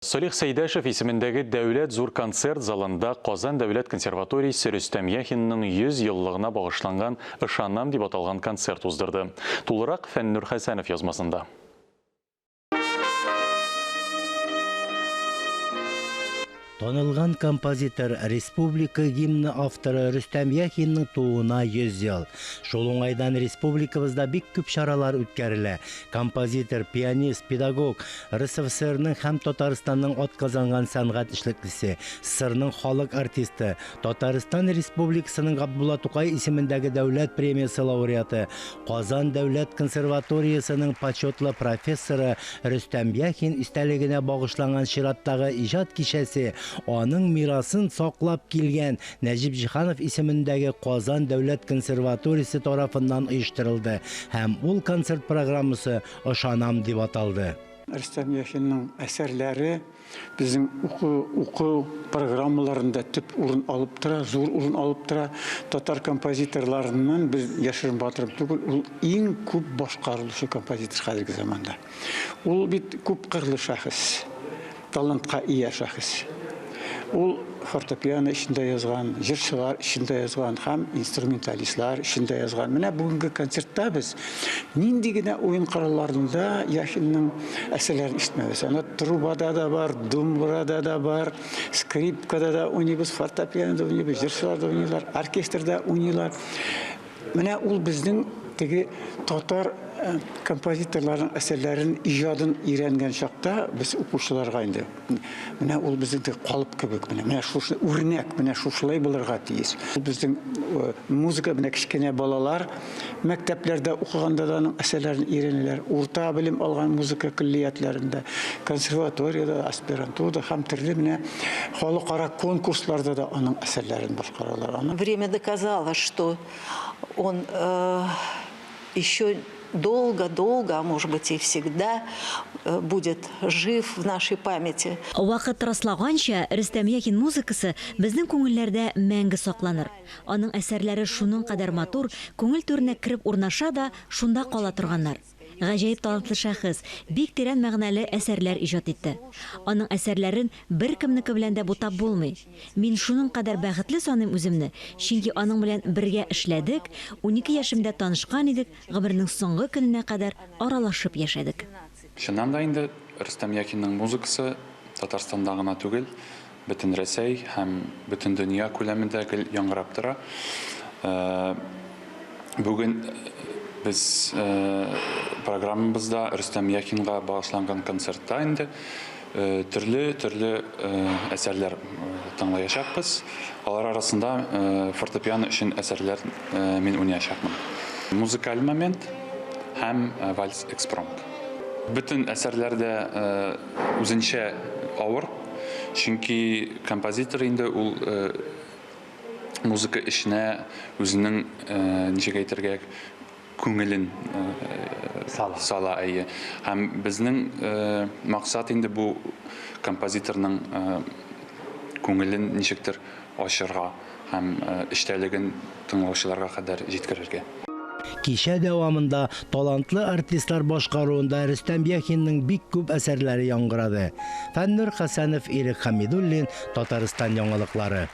Солих Сейдашев исемендәге дәүләт зур концерт залында Казан дәүләт консерваториясе Рөстәм Яхинның 100 еллыгына багышланган «Ышанам» дип аталган концерт уздырды. Тулырак Фәннур Хәсәнов язмасында. Танылган композитор, республика гимны авторы Рөстәм Яхинның тууына 100 ел. Шул уңайдан республикабызда бик күп чаралар үткәрелә. Композитор, пианист, педагог, РСФСРның һәм Татарстанның атказанган сәнгать эшлеклесе, СССРның халык артисты, Татарстан Республикасының Габдулла Тукай исемендәге дәүләт премиясе лауреаты, Казан дәүләт консерваториясының почетлы профессоры Рөстәм Яхин истәлегенә багышланган чираттагы иҗат кичәсе аның мирасын саклап килгән Нәҗип Җиһанов исемендәге Казан дәүләт консерваториясе тарафыннан оештырылды һәм ул концерт программасы «Ышанам» дип аталды. Рөстәм Яхинның әсәрләре безнең уку программаларында төп урын алып тора, зур урын алып тора. Татар композиторларыннан без яшерен батырып түгел, ул иң күп башкарылучы композитор хәзерге заманда. Ул бит күп кырлы шәхес, талантка ия шәхес. Ул фортепиано ішінде язган, җырчылар ішінде язган һәм инструменталистлар ішінде язган. Менә бүгенге концертта біз нинди генә уен коралларында Яхинның әсәрләрен ишетмәбез. Аны трубада да бар, думбрада да бар, скрипкада да уйныйбыз, фортепианода уйныйбыз, җырчылар да уйныйлар, оркестрда уйныйлар. Менә ул безнең теге татар композиторларның әсәрләрен иҗадын өйрәнгән чакта без укучыларга инде менә ул безнең калып кебек, менә шушы үрнәк, менә шушылай булырга тиеш. Безнең музыка белән кичкенә балалар мәктәпләрдә укыганда да аның әсәрләрен өйрәнәләр. Урта белем алган музыка киллиятләрендә, консерваториядә, аспирантурада һәм төрле менә халыкара конкурсларда да аның әсәрләрен башкаралар. Время доказало, что он еще долго, а может быть и всегда будет жив в нашей памяти. Вакыт раслаганча, Рөстәм Яхин музыкасы безнең күңелләрдә мәңге сакланыр. Аның әсәрләре шуның кадәр матур, күңел түренә кереп урнаша да, шунда кала торганнар. Гаҗәеп талантлы шәхес, бик тирән мәгънәле әсәрләр иҗат итте. Аның әсәрләрен беркемнеке белән дә бутап булмый. Мин шуның кадәр бәхетле саныйм үземне, чөнки аның белән бергә эшләдек, 12 яшемдә танышкан идек, гомернең соңгы көненә кадәр аралашып яшәдек. Чыннан да инде Рөстәм Яхинның музыкасы Татарстанда гына түгел, бөтен Рәсәй һәм бөтен дөнья күләмендә яңгырап тора. Бүген biz programımızda Rüstəm Яхинга bağışlanğan konsertda indi türlü eserler tanlayacakbız. Алар arasında fortepiano için eserler min oynayacakmın. Muzikal moment hem vals ekspromт. Bütün eserlerde үзенчә авыр, çünkü kompozitор инде ул muzika işine үзенең ничек әйтергә күңелен сала әйе. Һәм безнең максат инде бу композиторның күңелен ничектер ачырга һәм эштәлеген тыңлаучыларга кадәр җиткерергә. Кичә дәвамында талантлы артистлар башкаруында Рөстәм Яхинның бик күп әсәрләре яңгырады. Фәннур Хәсәнов, Ирек Хәмидуллин, Татарстан яңалыклары.